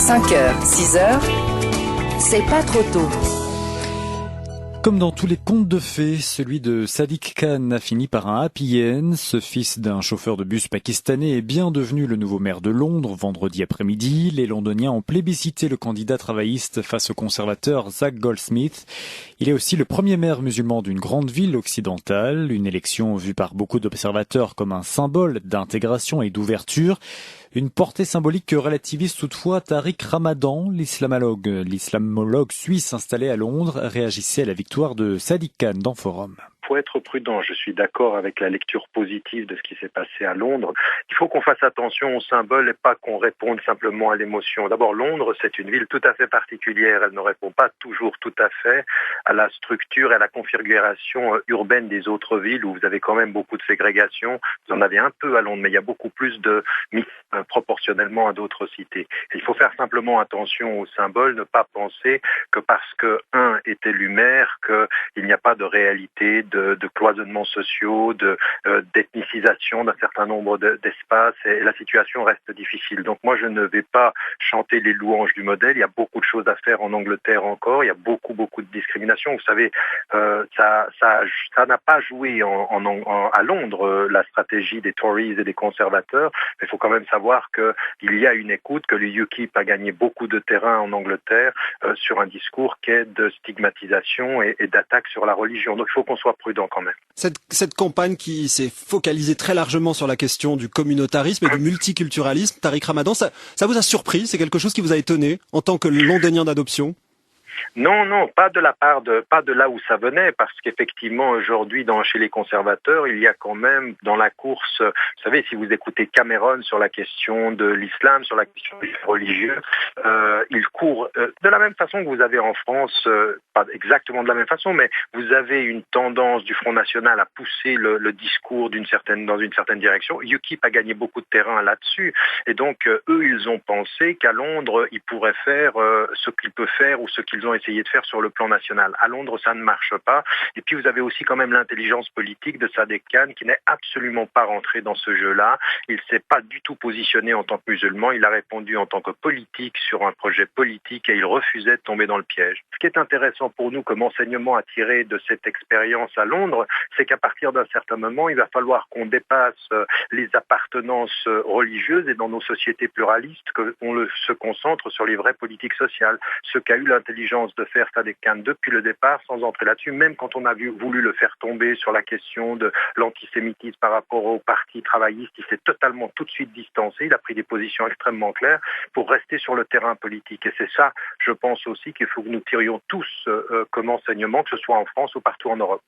5h, 6h, c'est pas trop tôt. Comme dans tous les contes de fées, celui de Sadiq Khan a fini par un happy end. Ce fils d'un chauffeur de bus pakistanais est bien devenu le nouveau maire de Londres vendredi après-midi. Les Londoniens ont plébiscité le candidat travailliste face au conservateur Zac Goldsmith. Il est aussi le premier maire musulman d'une grande ville occidentale, une élection vue par beaucoup d'observateurs comme un symbole d'intégration et d'ouverture. Une portée symbolique que relativise toutefois Tariq Ramadan, l'islamologue suisse installé à Londres, réagissait à la victoire de Sadiq Khan dans Forum. Il faut être prudent. Je suis d'accord avec la lecture positive de ce qui s'est passé à Londres. Il faut qu'on fasse attention aux symboles et pas qu'on réponde simplement à l'émotion. D'abord, Londres, c'est une ville tout à fait particulière. Elle ne répond pas toujours tout à fait à la structure et à la configuration urbaine des autres villes où vous avez quand même beaucoup de ségrégation. Vous en avez un peu à Londres, mais il y a beaucoup plus de proportionnellement à d'autres cités. Et il faut faire simplement attention aux symboles, ne pas penser que parce que un est élu maire, qu'il n'y a pas de réalité de cloisonnements sociaux, d'ethnicisation d'un certain nombre d'espaces, et la situation reste difficile. Donc moi, je ne vais pas chanter les louanges du modèle. Il y a beaucoup de choses à faire en Angleterre encore. Il y a beaucoup de discrimination. Vous savez, ça n'a pas joué à Londres, la stratégie des Tories et des conservateurs. Mais il faut quand même savoir qu'il y a une écoute, que le UKIP a gagné beaucoup de terrain en Angleterre sur un discours qui est de stigmatisation et d'attaque sur la religion. Donc il faut qu'on soit prudent quand même. Cette campagne qui s'est focalisée très largement sur la question du communautarisme et du multiculturalisme, Tariq Ramadan, ça vous a surpris? C'est quelque chose qui vous a étonné en tant que londonien d'adoption? Non, pas de là où ça venait, parce qu'effectivement aujourd'hui chez les conservateurs, il y a quand même dans la course, vous savez, si vous écoutez Cameron sur la question de l'islam, sur la question des religieux, il court de la même façon que vous avez en France, pas exactement de la même façon, mais vous avez une tendance du Front National à pousser le discours dans une certaine direction. UKIP a gagné beaucoup de terrain là-dessus, et donc eux, ils ont pensé qu'à Londres, ils pourraient faire ce qu'ils peuvent faire ou ce qu'ils ont essayé de faire sur le plan national. À Londres, ça ne marche pas. Et puis, vous avez aussi quand même l'intelligence politique de Sadiq Khan qui n'est absolument pas rentré dans ce jeu-là. Il ne s'est pas du tout positionné en tant que musulman. Il a répondu en tant que politique sur un projet politique et il refusait de tomber dans le piège. Ce qui est intéressant pour nous comme enseignement à tirer de cette expérience à Londres, c'est qu'à partir d'un certain moment, il va falloir qu'on dépasse les appartenances religieuses et dans nos sociétés pluralistes, qu'on se concentre sur les vraies politiques sociales. Ce qu'a eu l'intelligence de faire Sadiq Khan depuis le départ, sans entrer là-dessus, même quand on a voulu le faire tomber sur la question de l'antisémitisme par rapport au parti travailliste, il s'est totalement tout de suite distancé, il a pris des positions extrêmement claires pour rester sur le terrain politique. Et c'est ça, je pense aussi qu'il faut que nous tirions tous comme enseignement, que ce soit en France ou partout en Europe.